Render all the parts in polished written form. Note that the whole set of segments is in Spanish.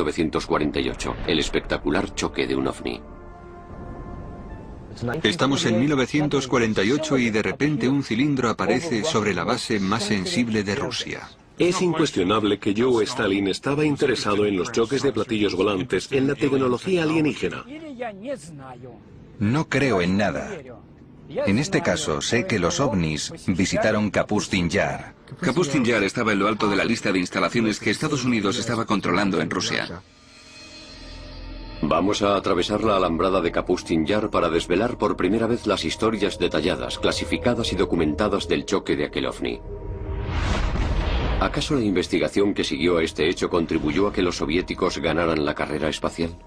1948, el espectacular choque de un ovni. Estamos en 1948 y de repente un cilindro aparece sobre la base más sensible de Rusia. Es incuestionable que Joe Stalin estaba interesado en los choques de platillos volantes, en la tecnología alienígena. No creo en nada. En este caso, sé que los ovnis visitaron Kapustin Yar. Kapustin Yar estaba en lo alto de la lista de instalaciones que Estados Unidos estaba controlando en Rusia. Vamos a atravesar la alambrada de Kapustin Yar para desvelar por primera vez las historias detalladas, clasificadas y documentadas del choque de aquel ovni. ¿Acaso la investigación que siguió a este hecho contribuyó a que los soviéticos ganaran la carrera espacial?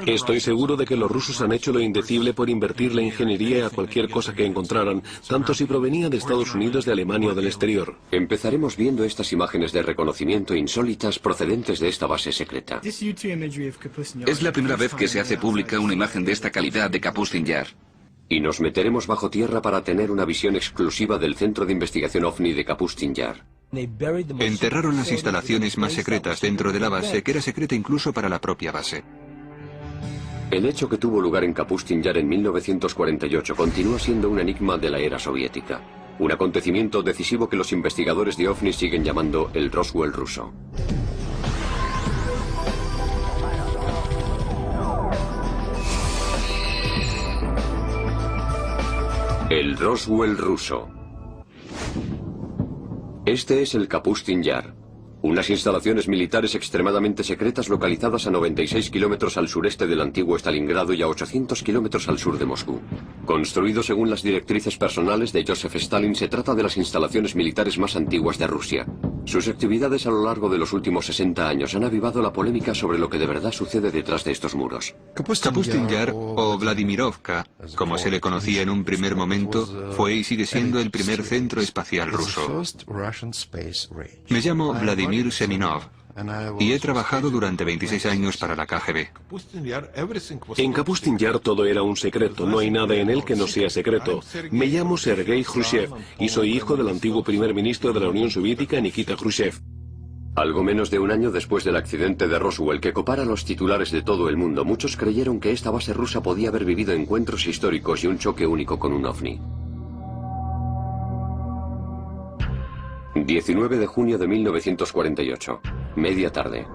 Estoy seguro de que los rusos han hecho lo indecible por invertir la ingeniería a cualquier cosa que encontraran, tanto si provenía de Estados Unidos, de Alemania o del exterior. Empezaremos viendo estas imágenes de reconocimiento insólitas procedentes de esta base secreta. Es la primera vez que se hace pública una imagen de esta calidad de Kapustin Yar. Y nos meteremos bajo tierra para tener una visión exclusiva del Centro de Investigación OVNI de Kapustin Yar. Enterraron las instalaciones más secretas dentro de la base, que era secreta incluso para la propia base. El hecho que tuvo lugar en Kapustin Yar en 1948 continúa siendo un enigma de la era soviética. Un acontecimiento decisivo que los investigadores de OVNI siguen llamando el Roswell ruso. El Roswell ruso. Este es el Kapustin Yar, unas instalaciones militares extremadamente secretas localizadas a 96 kilómetros al sureste del antiguo Stalingrado y a 800 kilómetros al sur de Moscú. Construido según las directrices personales de Joseph Stalin, se trata de las instalaciones militares más antiguas de Rusia. Sus actividades a lo largo de los últimos 60 años han avivado la polémica sobre lo que de verdad sucede detrás de estos muros. Kapustin Yar, o Vladimirovka, como se le conocía en un primer momento, fue y sigue siendo el primer centro espacial ruso. Me llamo Vladimir Seminov y he trabajado durante 26 años para la KGB. En Kapustin Yar todo era un secreto, no hay nada en él que no sea secreto. Me llamo Sergei Khrushchev y soy hijo del antiguo primer ministro de la Unión Soviética, Nikita Khrushchev. Algo menos de un año después del accidente de Roswell que copara los titulares de todo el mundo, muchos creyeron que esta base rusa podía haber vivido encuentros históricos y un choque único con un ovni. 19 de junio de 1948, media tarde.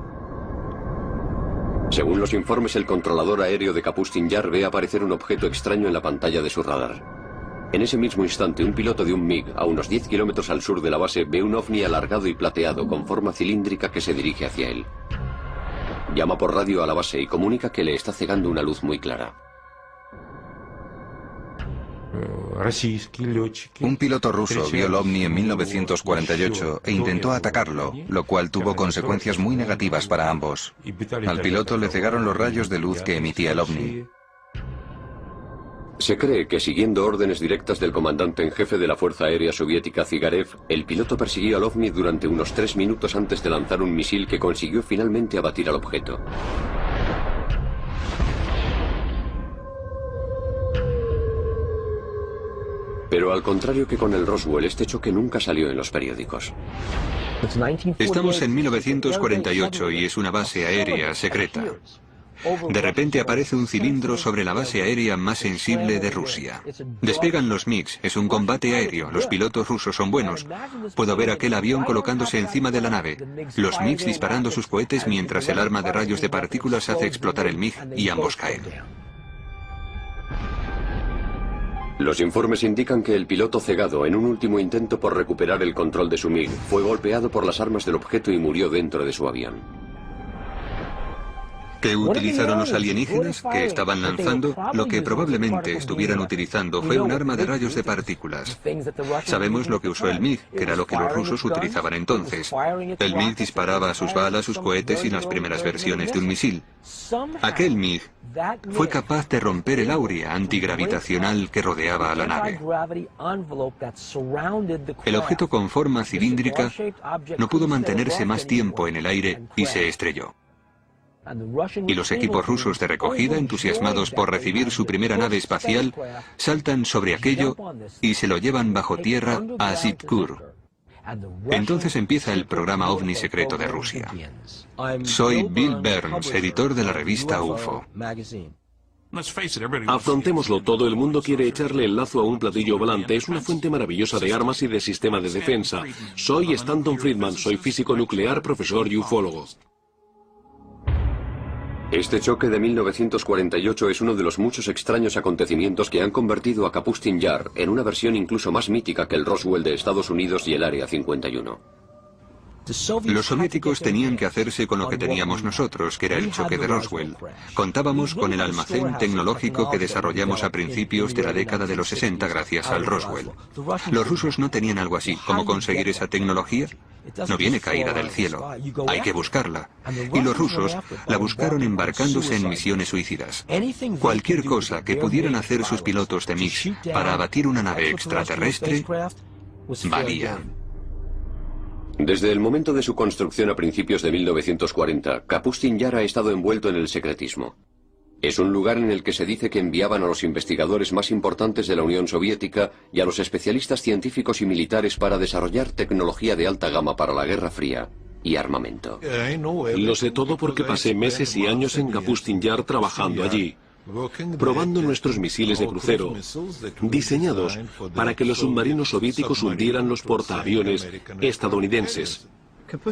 Según los informes, el controlador aéreo de Kapustin Yar ve aparecer un objeto extraño en la pantalla de su radar. En ese mismo instante, un piloto de un MiG a unos 10 kilómetros al sur de la base ve un ovni alargado y plateado con forma cilíndrica que se dirige hacia él. Llama por radio a la base y comunica que le está cegando una luz muy clara. Un piloto ruso vio el ovni en 1948 e intentó atacarlo, lo cual tuvo consecuencias muy negativas para ambos. Al piloto le cegaron los rayos de luz que emitía el ovni. Se cree que, siguiendo órdenes directas del comandante en jefe de la Fuerza Aérea Soviética, Zigarev, el piloto persiguió al ovni durante unos 3 minutos antes de lanzar un misil que consiguió finalmente abatir al objeto. Pero al contrario que con el Roswell, este choque nunca salió en los periódicos. Estamos en 1948 y es una base aérea secreta. De repente aparece un cilindro sobre la base aérea más sensible de Rusia. Despegan los MiGs, es un combate aéreo, los pilotos rusos son buenos. Puedo ver aquel avión colocándose encima de la nave, los MiGs disparando sus cohetes mientras el arma de rayos de partículas hace explotar el MiG y ambos caen. Los informes indican que el piloto cegado, en un último intento por recuperar el control de su MiG, fue golpeado por las armas del objeto y murió dentro de su avión. ¿Qué utilizaron los alienígenas que estaban lanzando? Lo que probablemente estuvieran utilizando fue un arma de rayos de partículas. Sabemos lo que usó el MiG, que era lo que los rusos utilizaban entonces. El MiG disparaba sus balas, sus cohetes y las primeras versiones de un misil. Aquel MiG fue capaz de romper el áurea antigravitacional que rodeaba a la nave. El objeto con forma cilíndrica no pudo mantenerse más tiempo en el aire y se estrelló. Y los equipos rusos de recogida, entusiasmados por recibir su primera nave espacial, saltan sobre aquello y se lo llevan bajo tierra a Zivkur. Entonces empieza el programa OVNI secreto de Rusia. Soy Bill Burns, editor de la revista UFO. Afrontémoslo, todo el mundo quiere echarle el lazo a un platillo volante. Es una fuente maravillosa de armas y de sistema de defensa. Soy Stanton Friedman, soy físico nuclear, profesor y ufólogo. Este choque de 1948 es uno de los muchos extraños acontecimientos que han convertido a Kapustin Yar en una versión incluso más mítica que el Roswell de Estados Unidos y el Área 51. Los soviéticos tenían que hacerse con lo que teníamos nosotros, que era el choque de Roswell. Contábamos con el almacén tecnológico que desarrollamos a principios de la década de los 60 gracias al Roswell. Los rusos no tenían algo así. ¿Cómo conseguir esa tecnología? No viene caída del cielo. Hay que buscarla. Y los rusos la buscaron embarcándose en misiones suicidas. Cualquier cosa que pudieran hacer sus pilotos de MiG para abatir una nave extraterrestre, valía. Desde el momento de su construcción a principios de 1940, Kapustin Yar ha estado envuelto en el secretismo. Es un lugar en el que se dice que enviaban a los investigadores más importantes de la Unión Soviética y a los especialistas científicos y militares para desarrollar tecnología de alta gama para la Guerra Fría y armamento. Lo sé todo porque pasé meses y años en Kapustin Yar trabajando allí, probando nuestros misiles de crucero, diseñados para que los submarinos soviéticos hundieran los portaaviones estadounidenses.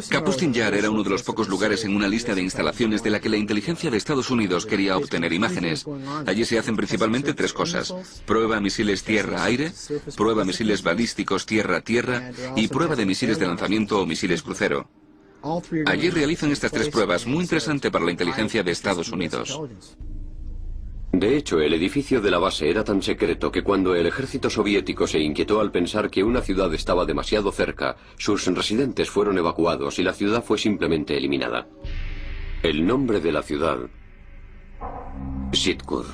Kapustin Yar era uno de los pocos lugares en una lista de instalaciones de la que la inteligencia de Estados Unidos quería obtener imágenes. Allí se hacen principalmente tres cosas: prueba misiles tierra-aire, prueba misiles balísticos tierra-tierra y prueba de misiles de lanzamiento o misiles crucero. Allí realizan estas tres pruebas, muy interesante para la inteligencia de Estados Unidos. De hecho, el edificio de la base era tan secreto que cuando el ejército soviético se inquietó al pensar que una ciudad estaba demasiado cerca, sus residentes fueron evacuados y la ciudad fue simplemente eliminada. El nombre de la ciudad: Sitkur.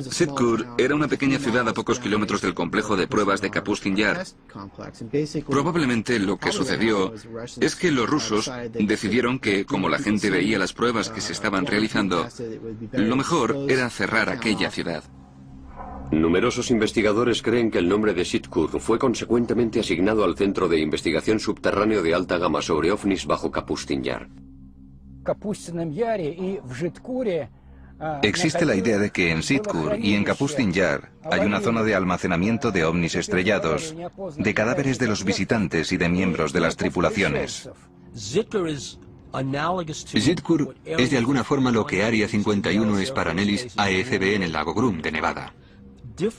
Sitkur era una pequeña ciudad a pocos kilómetros del complejo de pruebas de Kapustin Yar. Probablemente lo que sucedió es que los rusos decidieron que, como la gente veía las pruebas que se estaban realizando, lo mejor era cerrar aquella ciudad. Numerosos investigadores creen que el nombre de Sitkur fue consecuentemente asignado al Centro de Investigación Subterráneo de Alta Gama sobre OVNIs bajo Kapustin Yar. Existe la idea de que en Sitkur y en Kapustin Yar hay una zona de almacenamiento de ovnis estrellados, de cadáveres de los visitantes y de miembros de las tripulaciones. Sitkur es de alguna forma lo que Área 51 es para Nellis AFB en el lago Groom de Nevada.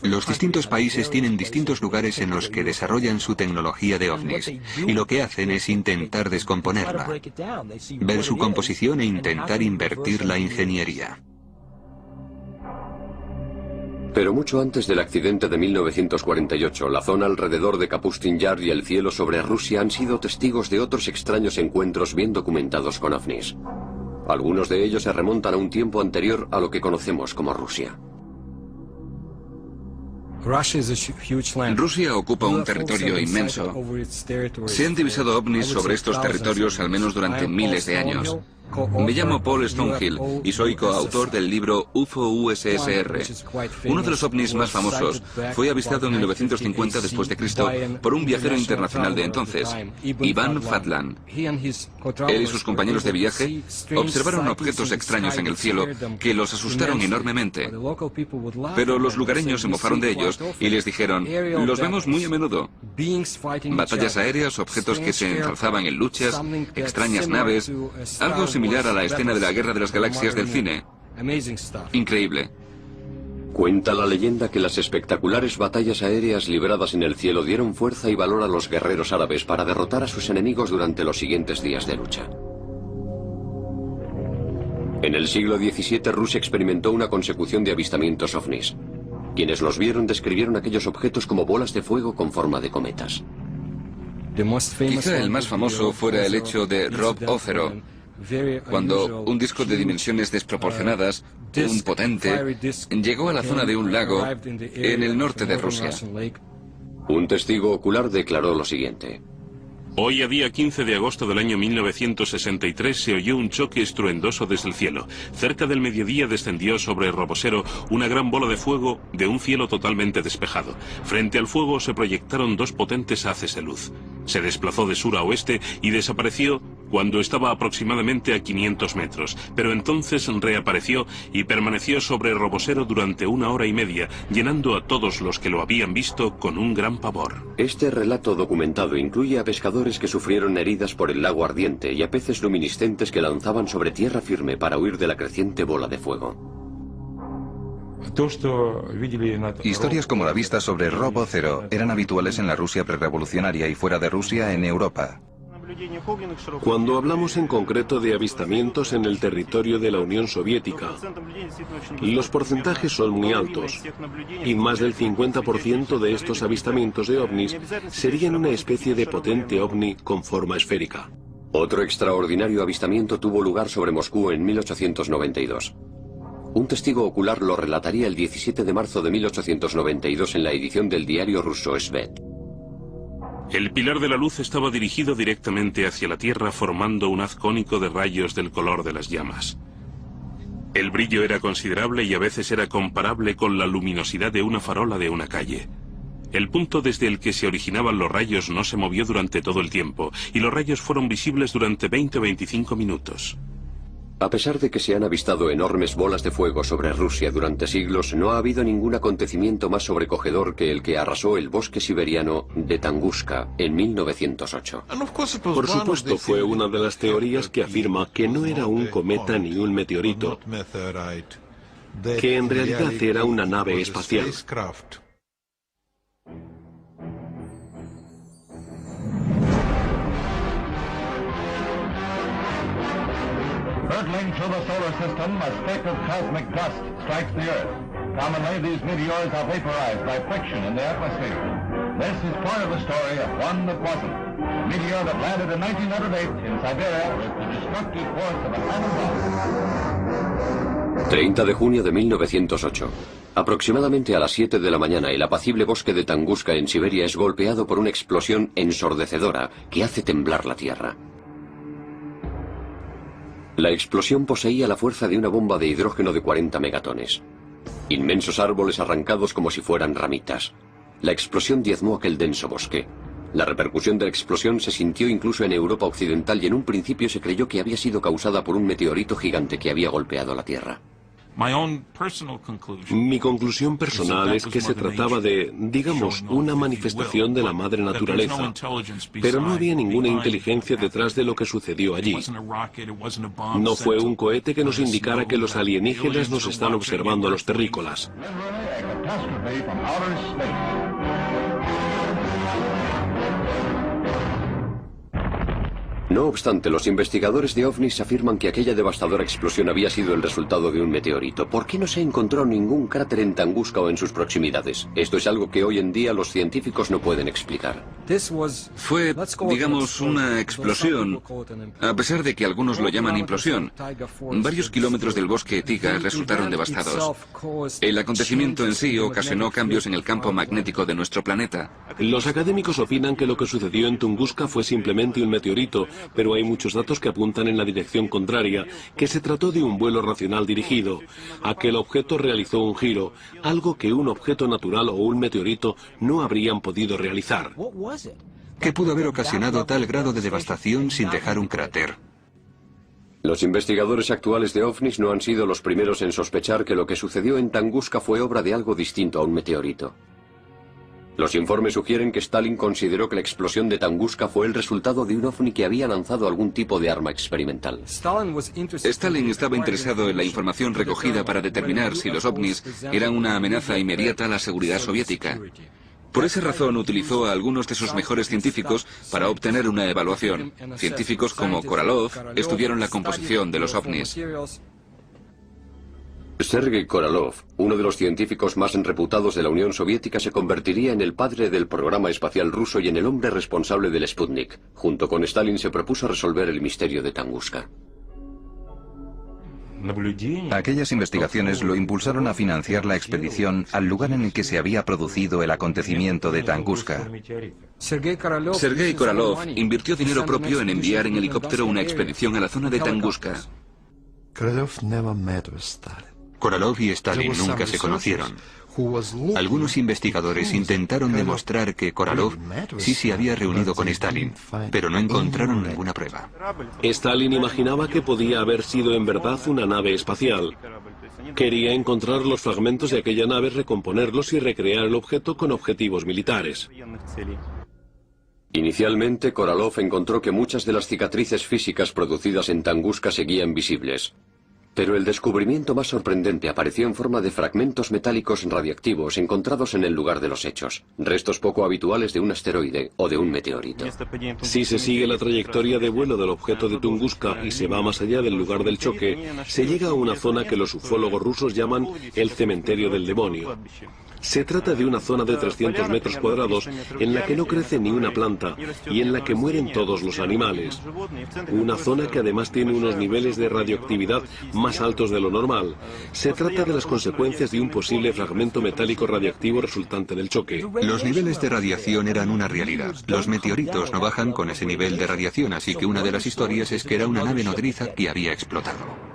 Los distintos países tienen distintos lugares en los que desarrollan su tecnología de ovnis, y lo que hacen es intentar descomponerla, ver su composición e intentar invertir la ingeniería. Pero mucho antes del accidente de 1948, la zona alrededor de Kapustin Yar y el cielo sobre Rusia han sido testigos de otros extraños encuentros bien documentados con ovnis. Algunos de ellos se remontan a un tiempo anterior a lo que conocemos como Rusia. Rusia ocupa un territorio inmenso. Se han divisado ovnis sobre estos territorios al menos durante miles de años. Me llamo Paul Stonehill y soy coautor del libro UFO USSR. Uno de los ovnis más famosos fue avistado en 1950 después de Cristo por un viajero internacional de entonces, Ivan Fadlan. Él y sus compañeros de viaje observaron objetos extraños en el cielo que los asustaron enormemente. Pero los lugareños se mofaron de ellos y les dijeron: los vemos muy a menudo. Batallas aéreas, objetos que se ensalzaban en luchas, extrañas naves, algo similar a la escena de la Guerra de las Galaxias del cine. Increíble. Cuenta la leyenda que las espectaculares batallas aéreas libradas en el cielo dieron fuerza y valor a los guerreros árabes para derrotar a sus enemigos durante los siguientes días de lucha. En el siglo XVII, Rusia experimentó una consecución de avistamientos ovnis. Quienes los vieron describieron aquellos objetos como bolas de fuego con forma de cometas. Quizá el más famoso fuera el hecho de Rob Ócero, cuando un disco de dimensiones desproporcionadas, un potente, llegó a la zona de un lago en el norte de Rusia. Un testigo ocular declaró lo siguiente: Hoy, a día 15 de agosto del año 1963, se oyó un choque estruendoso desde el cielo. Cerca del mediodía descendió sobre Robosero una gran bola de fuego de un cielo totalmente despejado. Frente al fuego se proyectaron dos potentes haces de luz. Se desplazó de sur a oeste y desapareció cuando estaba aproximadamente a 500 metros, pero entonces reapareció y permaneció sobre Robosero durante 1 hora y media, llenando a todos los que lo habían visto con un gran pavor. Este relato documentado incluye a pescadores que sufrieron heridas por el lago ardiente y a peces luminiscentes que lanzaban sobre tierra firme para huir de la creciente bola de fuego. Historias como la vista sobre Robocero eran habituales en la Rusia prerrevolucionaria y fuera de Rusia en Europa. Cuando hablamos en concreto de avistamientos en el territorio de la Unión Soviética, los porcentajes son muy altos, y más del 50% de estos avistamientos de ovnis serían una especie de potente ovni con forma esférica. Otro extraordinario avistamiento tuvo lugar sobre Moscú en 1892. Un testigo ocular lo relataría el 17 de marzo de 1892 en la edición del diario ruso Svet. El pilar de la luz estaba dirigido directamente hacia la Tierra, formando un haz cónico de rayos del color de las llamas. El brillo era considerable y a veces era comparable con la luminosidad de una farola de una calle. El punto desde el que se originaban los rayos no se movió durante todo el tiempo, y los rayos fueron visibles durante 20 o 25 minutos. A pesar de que se han avistado enormes bolas de fuego sobre Rusia durante siglos, no ha habido ningún acontecimiento más sobrecogedor que el que arrasó el bosque siberiano de Tunguska en 1908. Por supuesto, fue una de las teorías que afirma que no era un cometa ni un meteorito, que en realidad era una nave espacial. Hurtling through the solar system, a speck of cosmic dust strikes the Earth. Commonly, these meteors are vaporized by friction in the atmosphere. This is part of the story of one that wasn't. A meteor that landed in 1908 in Siberia with the destructive force of an atom bomb. 30 de junio de 1908. Aproximadamente a las 7 de la mañana, el apacible bosque de Tunguska en Siberia es golpeado por una explosión ensordecedora que hace temblar la Tierra. La explosión poseía la fuerza de una bomba de hidrógeno de 40 megatones. Inmensos árboles arrancados como si fueran ramitas. La explosión diezmó aquel denso bosque. La repercusión de la explosión se sintió incluso en Europa Occidental y en un principio se creyó que había sido causada por un meteorito gigante que había golpeado la Tierra. Mi conclusión personal es que se trataba de, digamos, una manifestación de la madre naturaleza, pero no había ninguna inteligencia detrás de lo que sucedió allí. No fue un cohete que nos indicara que los alienígenas nos están observando a los terrícolas. No obstante, los investigadores de ovnis afirman que aquella devastadora explosión había sido el resultado de un meteorito. ¿Por qué no se encontró ningún cráter en Tunguska o en sus proximidades? Esto es algo que hoy en día los científicos no pueden explicar. Fue, digamos, una explosión, a pesar de que algunos lo llaman implosión. Varios kilómetros del bosque Tiga resultaron devastados. El acontecimiento en sí ocasionó cambios en el campo magnético de nuestro planeta. Los académicos opinan que lo que sucedió en Tunguska fue simplemente un meteorito, pero hay muchos datos que apuntan en la dirección contraria, que se trató de un vuelo racional dirigido. Aquel objeto realizó un giro, algo que un objeto natural o un meteorito no habrían podido realizar. ¿Qué pudo haber ocasionado tal grado de devastación sin dejar un cráter? Los investigadores actuales de ovnis no han sido los primeros en sospechar que lo que sucedió en Tunguska fue obra de algo distinto a un meteorito. Los informes sugieren que Stalin consideró que la explosión de Tunguska fue el resultado de un ovni que había lanzado algún tipo de arma experimental. Stalin estaba interesado en la información recogida para determinar si los ovnis eran una amenaza inmediata a la seguridad soviética. Por esa razón utilizó a algunos de sus mejores científicos para obtener una evaluación. Científicos como Korolev estudiaron la composición de los ovnis. Sergei Korolev, uno de los científicos más reputados de la Unión Soviética, se convertiría en el padre del programa espacial ruso y en el hombre responsable del Sputnik. Junto con Stalin se propuso resolver el misterio de Tunguska. Aquellas investigaciones lo impulsaron a financiar la expedición al lugar en el que se había producido el acontecimiento de Tunguska. Sergei Korolev invirtió dinero propio en enviar en helicóptero una expedición a la zona de Tunguska. Korolev y Stalin nunca se conocieron. Algunos investigadores intentaron demostrar que Korolev sí se había reunido con Stalin, pero no encontraron ninguna prueba. Stalin imaginaba que podía haber sido en verdad una nave espacial. Quería encontrar los fragmentos de aquella nave, recomponerlos y recrear el objeto con objetivos militares. Inicialmente, Korolev encontró que muchas de las cicatrices físicas producidas en Tunguska seguían visibles. Pero el descubrimiento más sorprendente apareció en forma de fragmentos metálicos radiactivos encontrados en el lugar de los hechos, restos poco habituales de un asteroide o de un meteorito. Si se sigue la trayectoria de vuelo del objeto de Tunguska y se va más allá del lugar del choque, se llega a una zona que los ufólogos rusos llaman el cementerio del demonio. Se trata de una zona de 300 metros cuadrados en la que no crece ni una planta y en la que mueren todos los animales. Una zona que además tiene unos niveles de radioactividad más altos de lo normal. Se trata de las consecuencias de un posible fragmento metálico radiactivo resultante del choque. Los niveles de radiación eran una realidad. Los meteoritos no bajan con ese nivel de radiación, así que una de las historias es que era una nave nodriza que había explotado.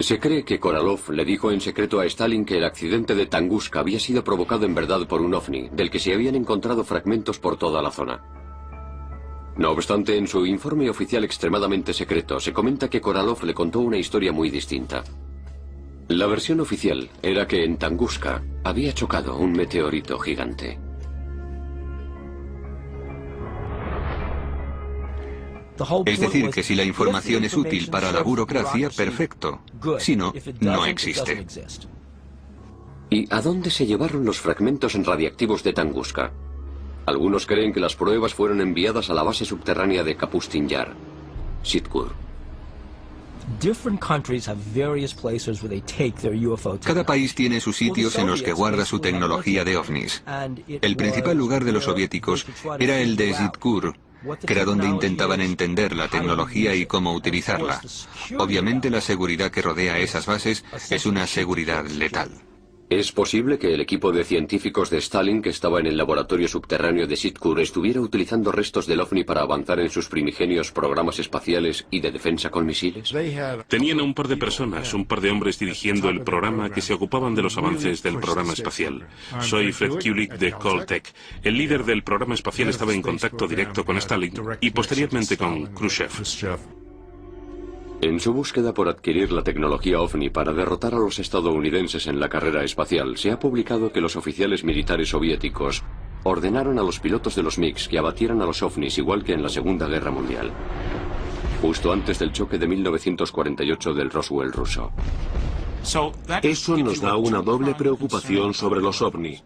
Se cree que Korolev le dijo en secreto a Stalin que el accidente de Tunguska había sido provocado en verdad por un ovni, del que se habían encontrado fragmentos por toda la zona. No obstante, en su informe oficial extremadamente secreto, se comenta que Korolev le contó una historia muy distinta. La versión oficial era que en Tunguska había chocado un meteorito gigante. Es decir, que si la información es útil para la burocracia, perfecto. Si no, no existe. ¿Y a dónde se llevaron los fragmentos radiactivos de Tunguska? Algunos creen que las pruebas fueron enviadas a la base subterránea de Kapustin Yar, Sitkur. Cada país tiene sus sitios en los que guarda su tecnología de ovnis. El principal lugar de los soviéticos era el de Sitkur, que era donde intentaban entender la tecnología y cómo utilizarla. Obviamente la seguridad que rodea esas bases es una seguridad letal. ¿Es posible que el equipo de científicos de Stalin que estaba en el laboratorio subterráneo de Sitkur estuviera utilizando restos del ovni para avanzar en sus primigenios programas espaciales y de defensa con misiles? Tenían a un par de personas, un par de hombres dirigiendo el programa que se ocupaban de los avances del programa espacial. Soy Fred Kulik de Caltech. El líder del programa espacial estaba en contacto directo con Stalin y posteriormente con Khrushchev. En su búsqueda por adquirir la tecnología OVNI para derrotar a los estadounidenses en la carrera espacial, se ha publicado que los oficiales militares soviéticos ordenaron a los pilotos de los MiGs que abatieran a los OVNIs igual que en la Segunda Guerra Mundial, justo antes del choque de 1948 del Roswell ruso. Eso nos da una doble preocupación sobre los OVNI.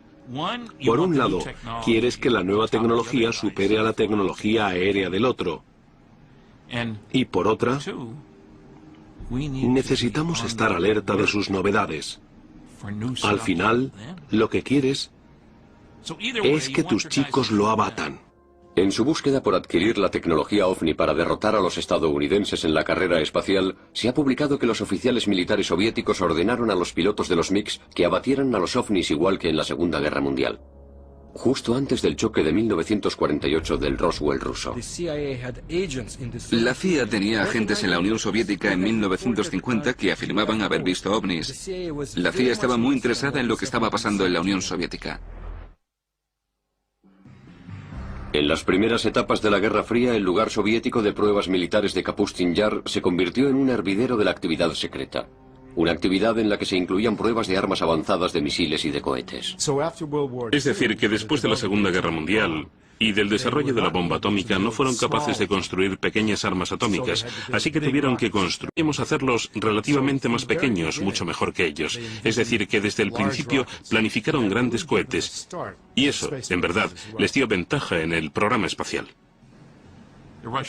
Por un lado, quieres que la nueva tecnología supere a la tecnología aérea del otro. Y por otra, necesitamos estar alerta de sus novedades. Al final, lo que quieres es que tus chicos lo abatan. En su búsqueda por adquirir la tecnología OVNI para derrotar a los estadounidenses en la carrera espacial, se ha publicado que los oficiales militares soviéticos ordenaron a los pilotos de los MiGs que abatieran a los OVNIs igual que en la Segunda Guerra Mundial, justo antes del choque de 1948 del Roswell ruso. La CIA tenía agentes en la Unión Soviética en 1950 que afirmaban haber visto ovnis. La CIA estaba muy interesada en lo que estaba pasando en la Unión Soviética. En las primeras etapas de la Guerra Fría, el lugar soviético de pruebas militares de Kapustin Yar se convirtió en un hervidero de la actividad secreta. Una actividad en la que se incluían pruebas de armas avanzadas de misiles y de cohetes. Es decir, que después de la Segunda Guerra Mundial y del desarrollo de la bomba atómica no fueron capaces de construir pequeñas armas atómicas, así que tuvieron que hacerlos relativamente más pequeños, mucho mejor que ellos. Es decir, que desde el principio planificaron grandes cohetes, y eso, en verdad, les dio ventaja en el programa espacial.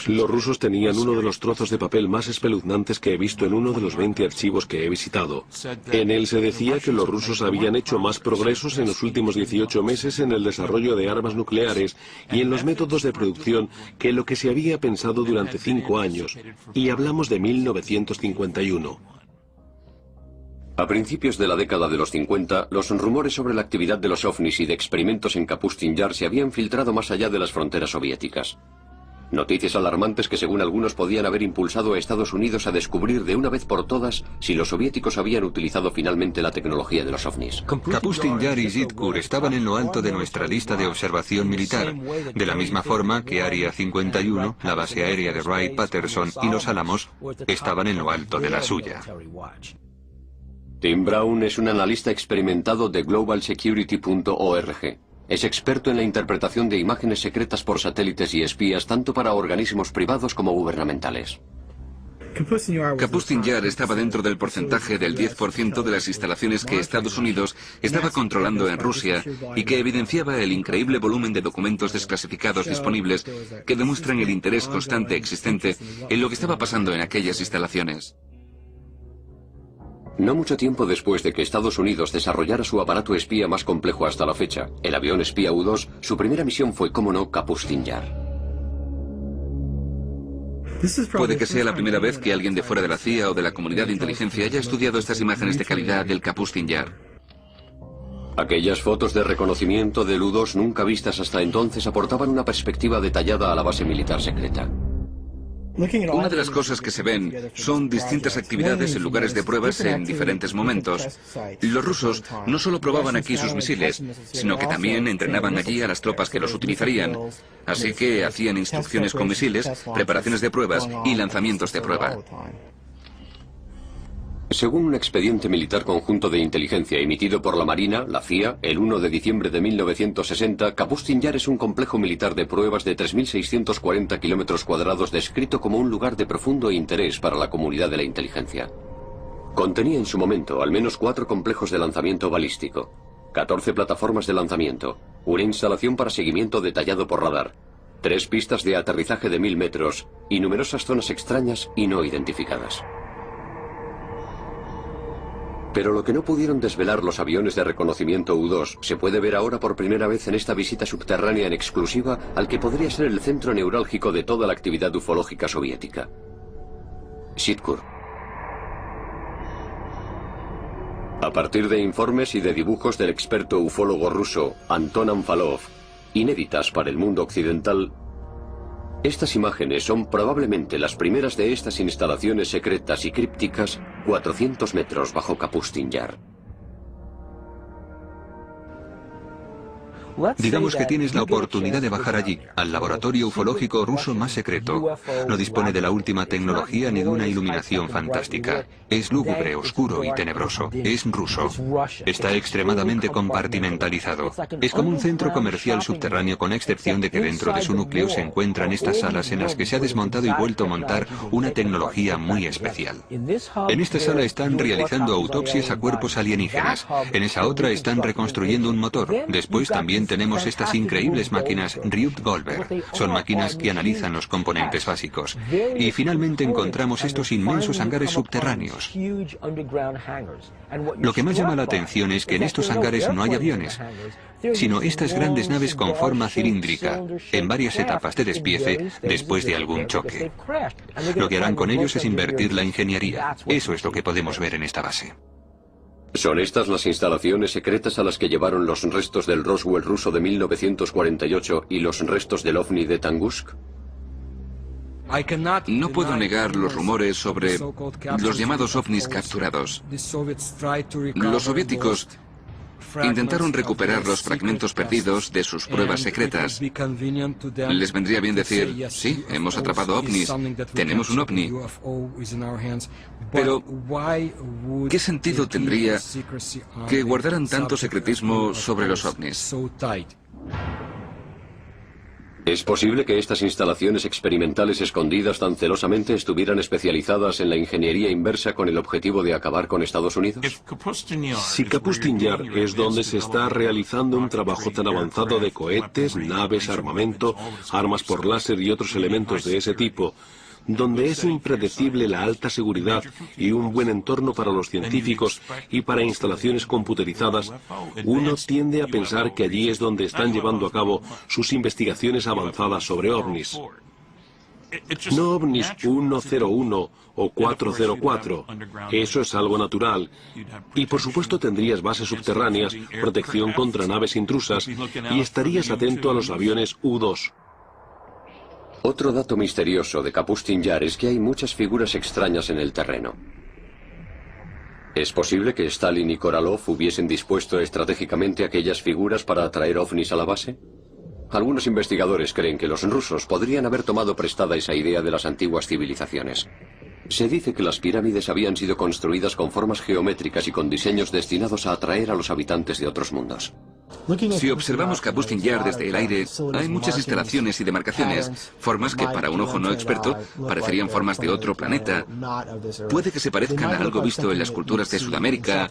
Los rusos tenían uno de los trozos de papel más espeluznantes que he visto en uno de los 20 archivos que he visitado. En él se decía que los rusos habían hecho más progresos en los últimos 18 meses en el desarrollo de armas nucleares y en los métodos de producción que lo que se había pensado durante 5 años. Y hablamos de 1951. A principios de la década de los 50, los rumores sobre la actividad de los ovnis y de experimentos en Kapustin Yar se habían filtrado más allá de las fronteras soviéticas. Noticias alarmantes que según algunos podían haber impulsado a Estados Unidos a descubrir de una vez por todas si los soviéticos habían utilizado finalmente la tecnología de los ovnis. Kapustin Yar y Zitkur estaban en lo alto de nuestra lista de observación militar, de la misma forma que Área 51, la base aérea de Wright-Patterson y Los Álamos estaban en lo alto de la suya. Tim Brown es un analista experimentado de globalsecurity.org. Es experto en la interpretación de imágenes secretas por satélites y espías tanto para organismos privados como gubernamentales. Kapustin Yar estaba dentro del porcentaje del 10% de las instalaciones que Estados Unidos estaba controlando en Rusia y que evidenciaba el increíble volumen de documentos desclasificados disponibles que demuestran el interés constante existente en lo que estaba pasando en aquellas instalaciones. No mucho tiempo después de que Estados Unidos desarrollara su aparato espía más complejo hasta la fecha, el avión espía U-2, su primera misión fue, como no, Kapustin Yar. Puede que sea la primera vez que alguien de fuera de la CIA o de la comunidad de inteligencia haya estudiado estas imágenes de calidad del Kapustin Yar. Aquellas fotos de reconocimiento del U-2 nunca vistas hasta entonces aportaban una perspectiva detallada a la base militar secreta. Una de las cosas que se ven son distintas actividades en lugares de pruebas en diferentes momentos. Los rusos no solo probaban aquí sus misiles, sino que también entrenaban allí a las tropas que los utilizarían. Así que hacían instrucciones con misiles, preparaciones de pruebas y lanzamientos de prueba. Según un expediente militar conjunto de inteligencia emitido por la Marina, la CIA, el 1 de diciembre de 1960, Kapustin Yar es un complejo militar de pruebas de 3.640 kilómetros cuadrados descrito como un lugar de profundo interés para la comunidad de la inteligencia. Contenía en su momento al menos 4 complejos de lanzamiento balístico, 14 plataformas de lanzamiento, una instalación para seguimiento detallado por radar, 3 pistas de aterrizaje de 1000 metros y numerosas zonas extrañas y no identificadas. Pero lo que no pudieron desvelar los aviones de reconocimiento U-2 se puede ver ahora por primera vez en esta visita subterránea en exclusiva al que podría ser el centro neurálgico de toda la actividad ufológica soviética. Zitkur. A partir de informes y de dibujos del experto ufólogo ruso Anton Anfalov, inéditas para el mundo occidental, estas imágenes son probablemente las primeras de estas instalaciones secretas y crípticas 400 metros bajo Kapustin Yar. Digamos que tienes la oportunidad de bajar allí, al laboratorio ufológico ruso más secreto. No dispone de la última tecnología ni de una iluminación fantástica. Es lúgubre, oscuro y tenebroso. Es ruso. Está extremadamente compartimentalizado. Es como un centro comercial subterráneo, con excepción de que dentro de su núcleo se encuentran estas salas en las que se ha desmontado y vuelto a montar una tecnología muy especial. En esta sala están realizando autopsias a cuerpos alienígenas. En esa otra están reconstruyendo un motor. Después también tenemos estas increíbles máquinas Ryuk-Goldberg. Son máquinas que analizan los componentes básicos. Y finalmente encontramos estos inmensos hangares subterráneos. Lo que más llama la atención es que en estos hangares no hay aviones, sino estas grandes naves con forma cilíndrica, en varias etapas de despiece después de algún choque. Lo que harán con ellos es invertir la ingeniería. Eso es lo que podemos ver en esta base. ¿Son estas las instalaciones secretas a las que llevaron los restos del Roswell ruso de 1948 y los restos del OVNI de Tungusk? No puedo negar los rumores sobre los llamados ovnis capturados. Los soviéticos intentaron recuperar los fragmentos perdidos de sus pruebas secretas. Les vendría bien decir, sí, hemos atrapado ovnis, tenemos un ovni. Pero, ¿qué sentido tendría que guardaran tanto secretismo sobre los ovnis? ¿Es posible que estas instalaciones experimentales escondidas tan celosamente estuvieran especializadas en la ingeniería inversa con el objetivo de acabar con Estados Unidos? Si Kapustin Yar es donde se está realizando un trabajo tan avanzado de cohetes, naves, armamento, armas por láser y otros elementos de ese tipo, donde es impredecible la alta seguridad y un buen entorno para los científicos y para instalaciones computerizadas, uno tiende a pensar que allí es donde están llevando a cabo sus investigaciones avanzadas sobre ovnis. No ovnis 101 o 404, eso es algo natural. Y por supuesto tendrías bases subterráneas, protección contra naves intrusas y estarías atento a los aviones U-2. Otro dato misterioso de Kapustin Yar es que hay muchas figuras extrañas en el terreno. ¿Es posible que Stalin y Korolev hubiesen dispuesto estratégicamente aquellas figuras para atraer ovnis a la base? Algunos investigadores creen que los rusos podrían haber tomado prestada esa idea de las antiguas civilizaciones. Se dice que las pirámides habían sido construidas con formas geométricas y con diseños destinados a atraer a los habitantes de otros mundos. Si observamos Kapustin Yar desde el aire, hay muchas instalaciones y demarcaciones, formas que para un ojo no experto parecerían formas de otro planeta. Puede que se parezcan a algo visto en las culturas de Sudamérica,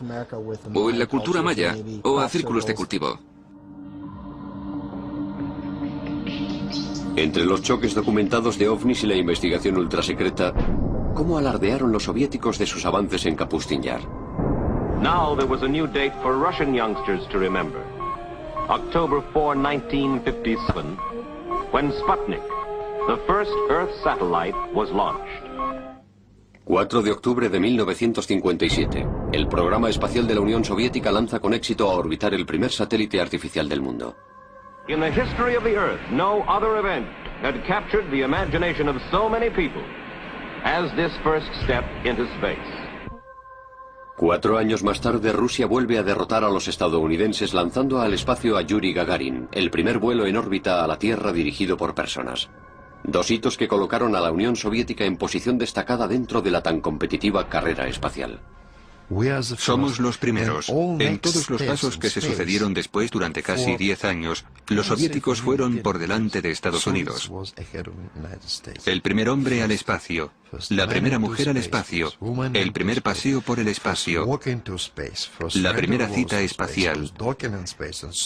o en la cultura maya, o a círculos de cultivo. Entre los choques documentados de ovnis y la investigación ultrasecreta, ¿cómo alardearon los soviéticos de sus avances en Kapustin Yar? Now there was a new date for Russian youngsters to remember. October 4, 1957, when Sputnik, the first Earth satellite, was launched. 4 de octubre de 1957. El programa espacial de la Unión Soviética lanza con éxito a orbitar el primer satélite artificial del mundo. In the history of the Earth, no other event had captured the imagination of so many people as this first step into space. 4 años más tarde, Rusia vuelve a derrotar a los estadounidenses lanzando al espacio a Yuri Gagarin, el primer vuelo en órbita a la Tierra dirigido por personas. 2 hitos que colocaron a la Unión Soviética en posición destacada dentro de la tan competitiva carrera espacial. Somos los primeros. En todos los pasos que se sucedieron después durante casi 10 años, los soviéticos fueron por delante de Estados Unidos. El primer hombre al espacio, la primera mujer al espacio, el primer paseo por el espacio, la primera cita espacial,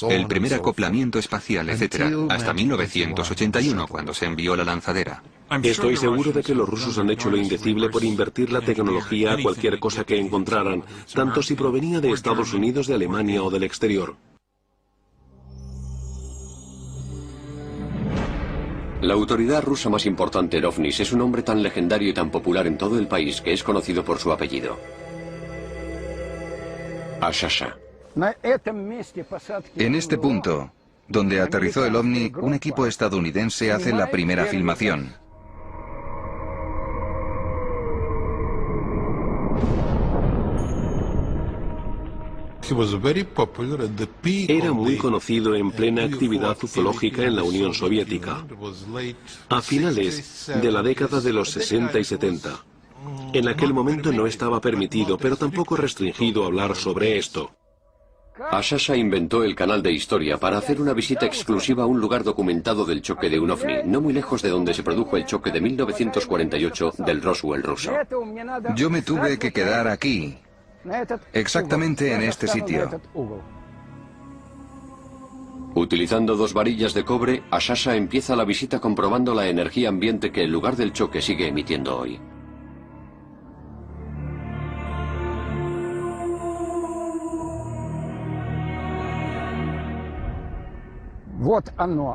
el primer acoplamiento espacial, etc., hasta 1981, cuando se envió la lanzadera. Estoy seguro de que los rusos han hecho lo indecible por invertir la tecnología a cualquier cosa que encontraran, tanto si provenía de Estados Unidos, de Alemania o del exterior. La autoridad rusa más importante en ovnis es un hombre tan legendario y tan popular en todo el país que es conocido por su apellido: Ashasha. En este punto, donde aterrizó el ovni, un equipo estadounidense hace la primera filmación. Era muy conocido en plena actividad ufológica en la Unión Soviética, a finales de la década de los 60 y 70. En aquel momento no estaba permitido, pero tampoco restringido hablar sobre esto. Ashasha inventó el canal de historia para hacer una visita exclusiva a un lugar documentado del choque de un ovni, no muy lejos de donde se produjo el choque de 1948 del Roswell ruso. Yo me tuve que quedar aquí, exactamente en este sitio. Utilizando 2 varillas de cobre, Ashasha empieza la visita comprobando la energía ambiente que el lugar del choque sigue emitiendo hoy.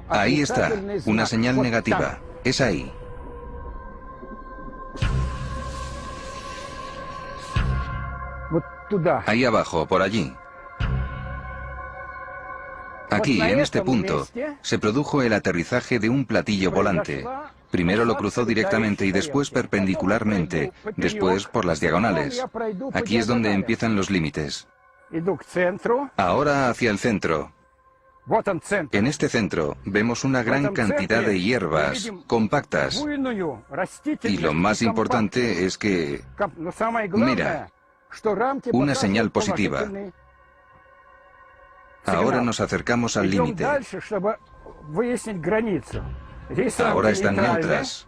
Ahí está, una señal negativa. Es ahí. Ahí abajo, por allí. Aquí, en este punto, se produjo el aterrizaje de un platillo volante. Primero lo cruzó directamente y después perpendicularmente, después por las diagonales. Aquí es donde empiezan los límites. Ahora hacia el centro. En este centro vemos una gran cantidad de hierbas compactas. Y lo más importante es que, mira, una señal positiva. Ahora nos acercamos al límite. Ahora están neutras.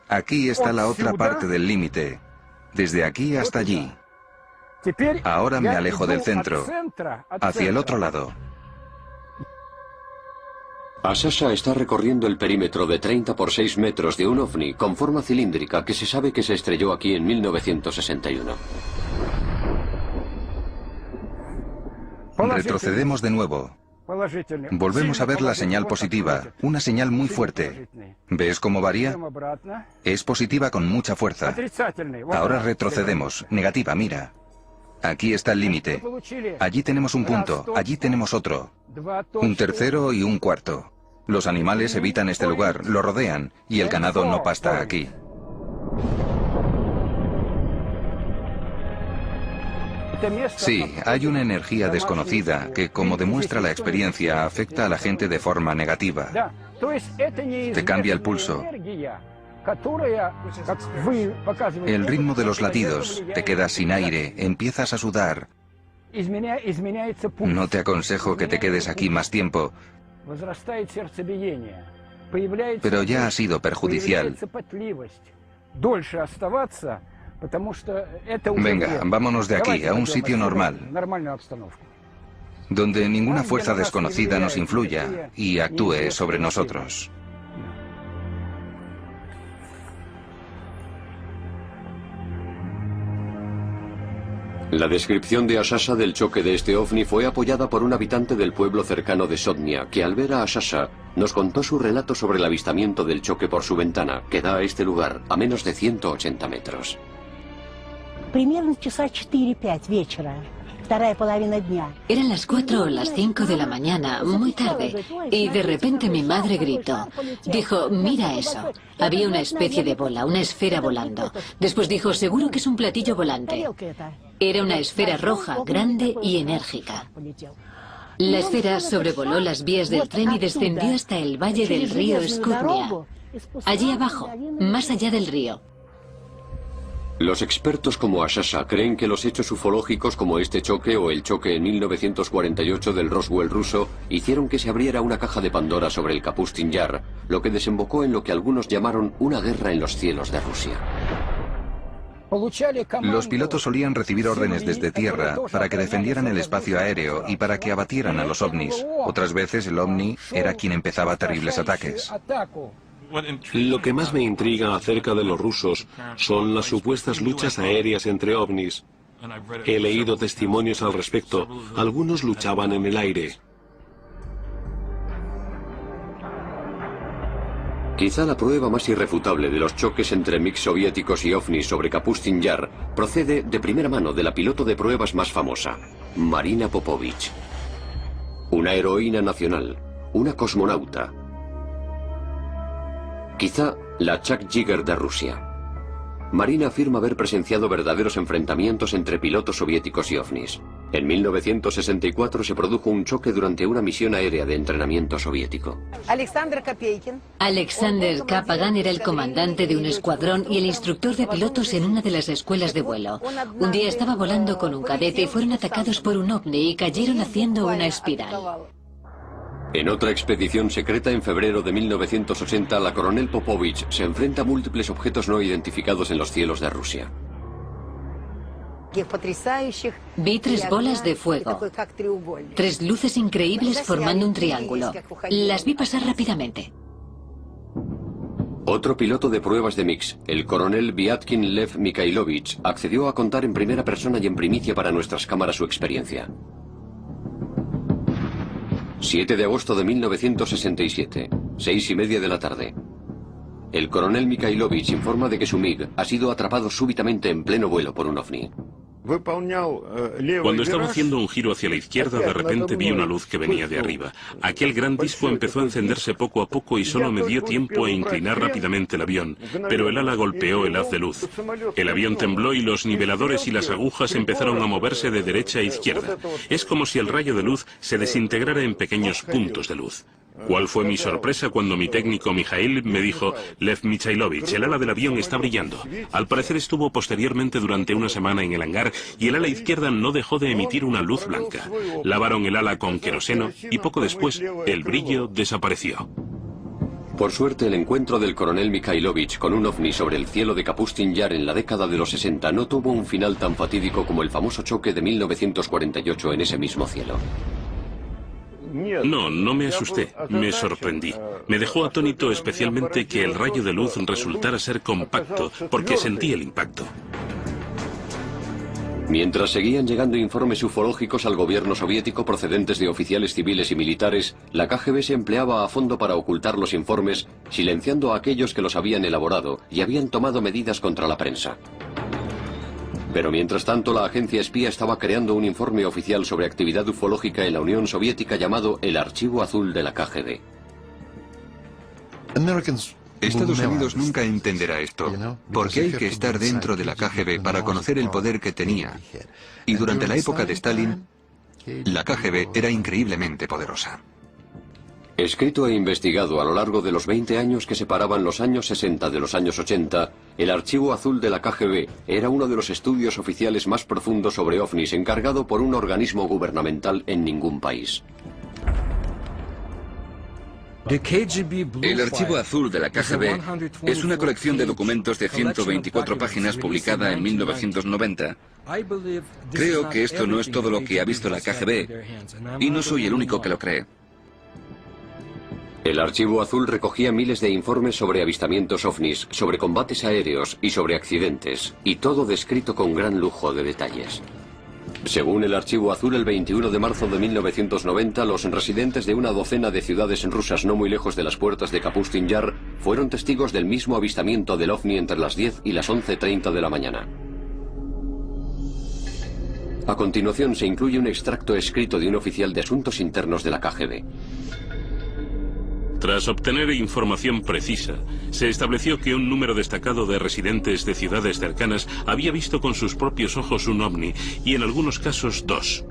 Aquí está la otra parte del límite. Desde aquí hasta allí. Ahora me alejo del centro, hacia el otro lado. Ashasha está recorriendo el perímetro de 30 por 6 metros de un ovni con forma cilíndrica que se sabe que se estrelló aquí en 1961. Retrocedemos de nuevo. Volvemos a ver la señal positiva, una señal muy fuerte. ¿Ves cómo varía? Es positiva con mucha fuerza. Ahora retrocedemos, negativa, mira. Aquí está el límite. Allí tenemos un punto, allí tenemos otro. Un tercero y un cuarto. Los animales evitan este lugar, lo rodean, y el ganado no pasta aquí. Sí, hay una energía desconocida que, como demuestra la experiencia, afecta a la gente de forma negativa. Te cambia el pulso. El ritmo de los latidos, te quedas sin aire, empiezas a sudar. No te aconsejo que te quedes aquí más tiempo, pero ya ha sido perjudicial. Venga, vámonos de aquí, a un sitio normal, donde ninguna fuerza desconocida nos influya y actúe sobre nosotros. La descripción de Ashasha del choque de este ovni fue apoyada por un habitante del pueblo cercano de Sodnia, que al ver a Ashasha nos contó su relato sobre el avistamiento del choque por su ventana, que da a este lugar a menos de 180 metros. Примерно часа 4-5 вечера, вторая половина дня. Eran las 4 o las 5 de la mañana, muy tarde, y de repente mi madre gritó. Dijo, mira eso. Había una especie de bola, una esfera volando. Después dijo, seguro que es un platillo volante. Era una esfera roja, grande y enérgica. La esfera sobrevoló las vías del tren y descendió hasta el valle del río Skutnia. Allí abajo, más allá del río. Los expertos como Ashasha creen que los hechos ufológicos como este choque o el choque en 1948 del Roswell ruso hicieron que se abriera una caja de Pandora sobre el Kapustin Yar, lo que desembocó en lo que algunos llamaron una guerra en los cielos de Rusia. Los pilotos solían recibir órdenes desde tierra para que defendieran el espacio aéreo y para que abatieran a los ovnis. Otras veces el ovni era quien empezaba terribles ataques. Lo que más me intriga acerca de los rusos son las supuestas luchas aéreas entre ovnis. He leído testimonios al respecto. Algunos luchaban en el aire. Quizá la prueba más irrefutable de los choques entre MiG soviéticos y ovnis sobre Kapustin Yar procede de primera mano de la piloto de pruebas más famosa, Marina Popovich. Una heroína nacional, una cosmonauta. Quizá la Chuck Yeager de Rusia. Marina afirma haber presenciado verdaderos enfrentamientos entre pilotos soviéticos y ovnis. En 1964 se produjo un choque durante una misión aérea de entrenamiento soviético. Alexander Kapagan era el comandante de un escuadrón y el instructor de pilotos en una de las escuelas de vuelo. Un día estaba volando con un cadete y fueron atacados por un ovni y cayeron haciendo una espiral. En otra expedición secreta en febrero de 1980, la coronel Popovich se enfrenta a múltiples objetos no identificados en los cielos de Rusia. Vi 3 bolas de fuego, 3 luces increíbles formando un triángulo. Las vi pasar rápidamente. Otro piloto de pruebas de MiGs, el coronel Vyatkin Lev Mikhailovich, accedió a contar en primera persona y en primicia para nuestras cámaras su experiencia. 7 de agosto de 1967, 6:30 de la tarde. El coronel Mikhailovich informa de que su MiG ha sido atrapado súbitamente en pleno vuelo por un ovni. Cuando estaba haciendo un giro hacia la izquierda, de repente vi una luz que venía de arriba. Aquel gran disco empezó a encenderse poco a poco y solo me dio tiempo a inclinar rápidamente el avión, pero el ala golpeó el haz de luz. El avión tembló y los niveladores y las agujas empezaron a moverse de derecha a izquierda. Es como si el rayo de luz se desintegrara en pequeños puntos de luz. ¿Cuál fue mi sorpresa cuando mi técnico Mikhail me dijo: Lev Mikhailovich, el ala del avión está brillando? Al parecer estuvo posteriormente durante una semana en el hangar y el ala izquierda no dejó de emitir una luz blanca. Lavaron el ala con queroseno y poco después el brillo desapareció. Por suerte, el encuentro del coronel Mikhailovich con un ovni sobre el cielo de Kapustin Yar en la década de los 60 no tuvo un final tan fatídico como el famoso choque de 1948 en ese mismo cielo. No me asusté, me sorprendí. Me dejó atónito especialmente que el rayo de luz resultara ser compacto, porque sentí el impacto. Mientras seguían llegando informes ufológicos al gobierno soviético procedentes de oficiales civiles y militares, la KGB se empleaba a fondo para ocultar los informes, silenciando a aquellos que los habían elaborado y habían tomado medidas contra la prensa. Pero mientras tanto, la agencia espía estaba creando un informe oficial sobre actividad ufológica en la Unión Soviética llamado el Archivo Azul de la KGB. Estados Unidos nunca entenderá esto, porque hay que estar dentro de la KGB para conocer el poder que tenía. Y durante la época de Stalin, la KGB era increíblemente poderosa. Escrito e investigado a lo largo de los 20 años que separaban los años 60 de los años 80, el Archivo Azul de la KGB era uno de los estudios oficiales más profundos sobre ovnis encargado por un organismo gubernamental en ningún país. El Archivo Azul de la KGB es una colección de documentos de 124 páginas publicada en 1990. Creo que esto no es todo lo que ha visto la KGB, y no soy el único que lo cree. El Archivo Azul recogía miles de informes sobre avistamientos ovnis, sobre combates aéreos y sobre accidentes, y todo descrito con gran lujo de detalles. Según el Archivo Azul, el 21 de marzo de 1990, los residentes de una docena de ciudades rusas no muy lejos de las puertas de Kapustin Yar fueron testigos del mismo avistamiento del ovni entre las 10 y las 11:30 de la mañana. A continuación se incluye un extracto escrito de un oficial de asuntos internos de la KGB. Tras obtener información precisa, se estableció que un número destacado de residentes de ciudades cercanas había visto con sus propios ojos un ovni, y en algunos casos dos.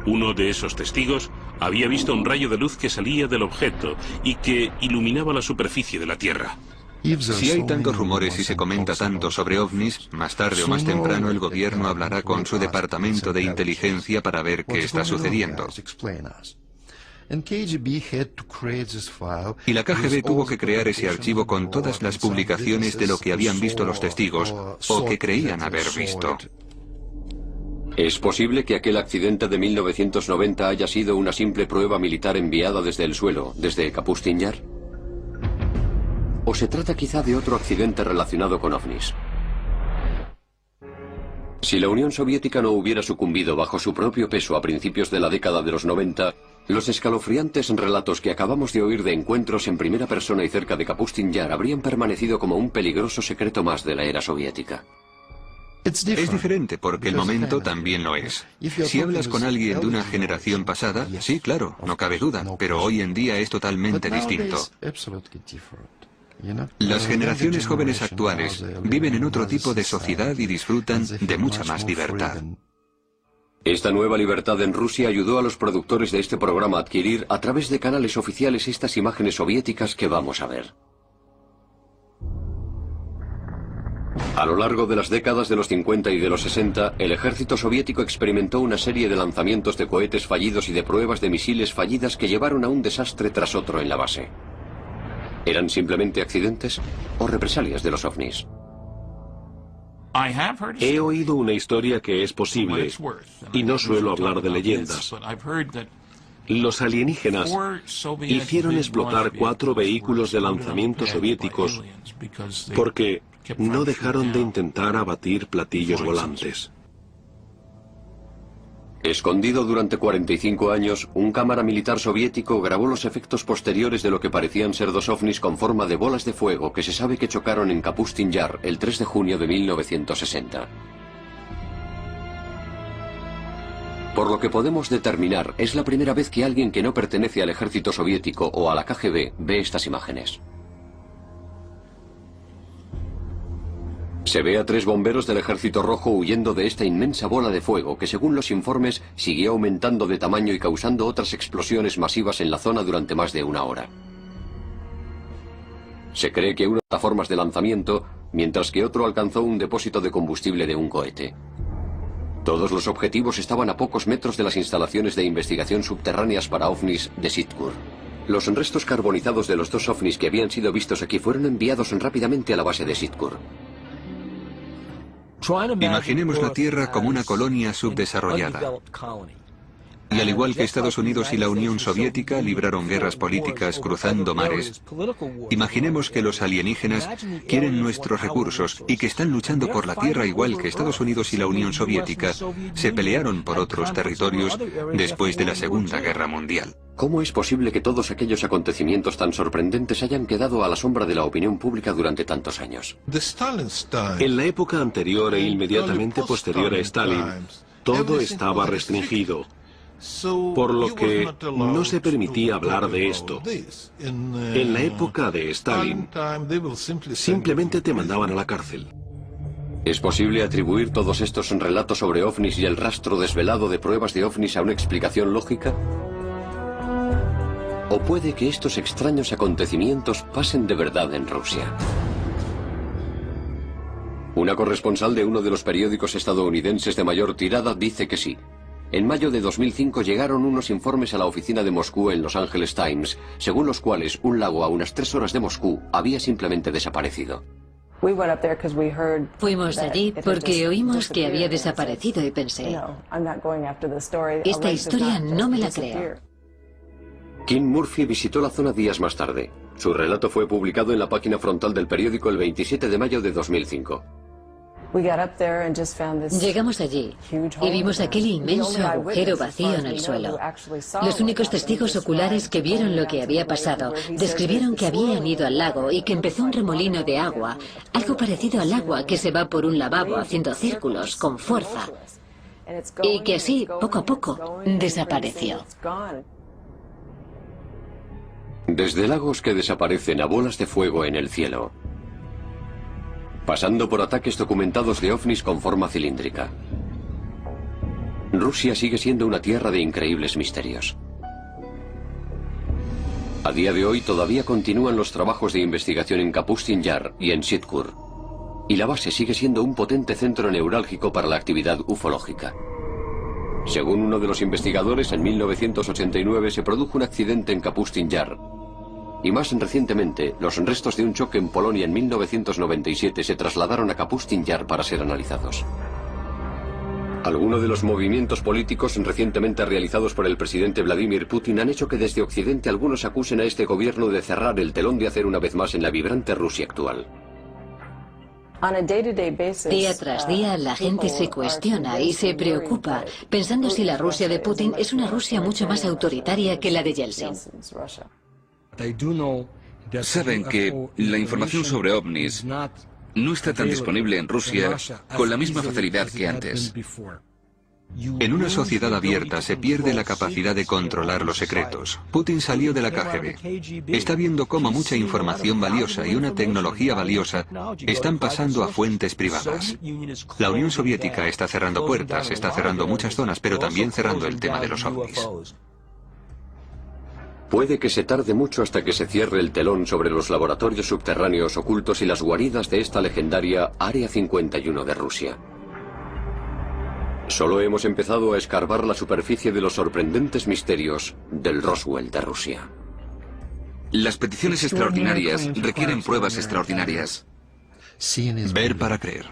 Uno de esos testigos había visto un rayo de luz que salía del objeto y que iluminaba la superficie de la Tierra. Si hay tantos rumores y se comenta tanto sobre ovnis, más tarde o más temprano el gobierno hablará con su departamento de inteligencia para ver qué está sucediendo. Y la KGB tuvo que crear ese archivo con todas las publicaciones de lo que habían visto los testigos, o que creían haber visto. ¿Es posible que aquel accidente de 1990 haya sido una simple prueba militar enviada desde el suelo, desde Kapustin Yar? ¿O se trata quizá de otro accidente relacionado con ovnis? Si la Unión Soviética no hubiera sucumbido bajo su propio peso a principios de la década de los 90, los escalofriantes relatos que acabamos de oír de encuentros en primera persona y cerca de Kapustin Yar habrían permanecido como un peligroso secreto más de la era soviética. Es diferente porque el momento también lo es. Si hablas con alguien de una generación pasada, sí, claro, no cabe duda, pero hoy en día es totalmente distinto. Las generaciones jóvenes actuales viven en otro tipo de sociedad y disfrutan de mucha más libertad. Esta nueva libertad en Rusia ayudó a los productores de este programa a adquirir a través de canales oficiales estas imágenes soviéticas que vamos a ver. A lo largo de las décadas de los 50 y de los 60, el ejército soviético experimentó una serie de lanzamientos de cohetes fallidos y de pruebas de misiles fallidas que llevaron a un desastre tras otro en la base. ¿Eran simplemente accidentes o represalias de los ovnis? He oído una historia que es posible, y no suelo hablar de leyendas. Los alienígenas hicieron explotar 4 vehículos de lanzamiento soviéticos porque no dejaron de intentar abatir platillos volantes. Escondido durante 45 años, un cámara militar soviético grabó los efectos posteriores de lo que parecían ser 2 ovnis con forma de bolas de fuego que se sabe que chocaron en Kapustin Yar el 3 de junio de 1960. Por lo que podemos determinar, es la primera vez que alguien que no pertenece al ejército soviético o a la KGB ve estas imágenes. Se ve a 3 bomberos del Ejército Rojo huyendo de esta inmensa bola de fuego que, según los informes, siguió aumentando de tamaño y causando otras explosiones masivas en la zona durante más de 1 hora. Se cree que una de las plataformas de lanzamiento, mientras que otro alcanzó un depósito de combustible de un cohete. Todos los objetivos estaban a pocos metros de las instalaciones de investigación subterráneas para ovnis de Sitkur. Los restos carbonizados de los 2 ovnis que habían sido vistos aquí fueron enviados rápidamente a la base de Sitkur. Imaginemos la Tierra como una colonia subdesarrollada. Y al igual que Estados Unidos y la Unión Soviética libraron guerras políticas cruzando mares, imaginemos que los alienígenas quieren nuestros recursos y que están luchando por la Tierra igual que Estados Unidos y la Unión Soviética se pelearon por otros territorios después de la Segunda Guerra Mundial. ¿Cómo es posible que todos aquellos acontecimientos tan sorprendentes hayan quedado a la sombra de la opinión pública durante tantos años? En la época anterior e inmediatamente posterior a Stalin, todo estaba restringido, por lo que no se permitía hablar de esto. En la época de Stalin, simplemente te mandaban a la cárcel. ¿Es posible atribuir todos estos relatos sobre ovnis y el rastro desvelado de pruebas de ovnis a una explicación lógica? ¿O puede que estos extraños acontecimientos pasen de verdad en Rusia? Una corresponsal de uno de los periódicos estadounidenses de mayor tirada dice que sí. En mayo de 2005 llegaron unos informes a la oficina de Moscú en Los Angeles Times, según los cuales un lago a unas 3 horas de Moscú había simplemente desaparecido. Fuimos allí porque oímos que había desaparecido y pensé, esta historia no me la creo. Kim Murphy visitó la zona días más tarde. Su relato fue publicado en la página frontal del periódico el 27 de mayo de 2005. Llegamos allí y vimos aquel inmenso agujero vacío en el suelo. Los únicos testigos oculares que vieron lo que había pasado describieron que habían ido al lago y que empezó un remolino de agua, algo parecido al agua que se va por un lavabo haciendo círculos con fuerza, y que así, poco a poco, desapareció. Desde lagos que desaparecen a bolas de fuego en el cielo, pasando por ataques documentados de ovnis con forma cilíndrica, Rusia sigue siendo una tierra de increíbles misterios. A día de hoy todavía continúan los trabajos de investigación en Kapustin Yar y en Sitkur, y la base sigue siendo un potente centro neurálgico para la actividad ufológica. Según uno de los investigadores, en 1989 se produjo un accidente en Kapustin Yar, y más recientemente, los restos de un choque en Polonia en 1997 se trasladaron a Kapustin Yar para ser analizados. Algunos de los movimientos políticos recientemente realizados por el presidente Vladimir Putin han hecho que desde Occidente algunos acusen a este gobierno de cerrar el telón de acero una vez más en la vibrante Rusia actual. Día tras día la gente se cuestiona y se preocupa, pensando si la Rusia de Putin es una Rusia mucho más autoritaria que la de Yeltsin. Saben que la información sobre ovnis no está tan disponible en Rusia con la misma facilidad que antes. En una sociedad abierta se pierde la capacidad de controlar los secretos. Putin salió de la KGB. Está viendo cómo mucha información valiosa y una tecnología valiosa están pasando a fuentes privadas. La Unión Soviética está cerrando puertas, está cerrando muchas zonas, pero también cerrando el tema de los ovnis. Puede que se tarde mucho hasta que se cierre el telón sobre los laboratorios subterráneos ocultos y las guaridas de esta legendaria Área 51 de Rusia. Solo hemos empezado a escarbar la superficie de los sorprendentes misterios del Roswell de Rusia. Las peticiones extraordinarias requieren pruebas extraordinarias. Ver para creer.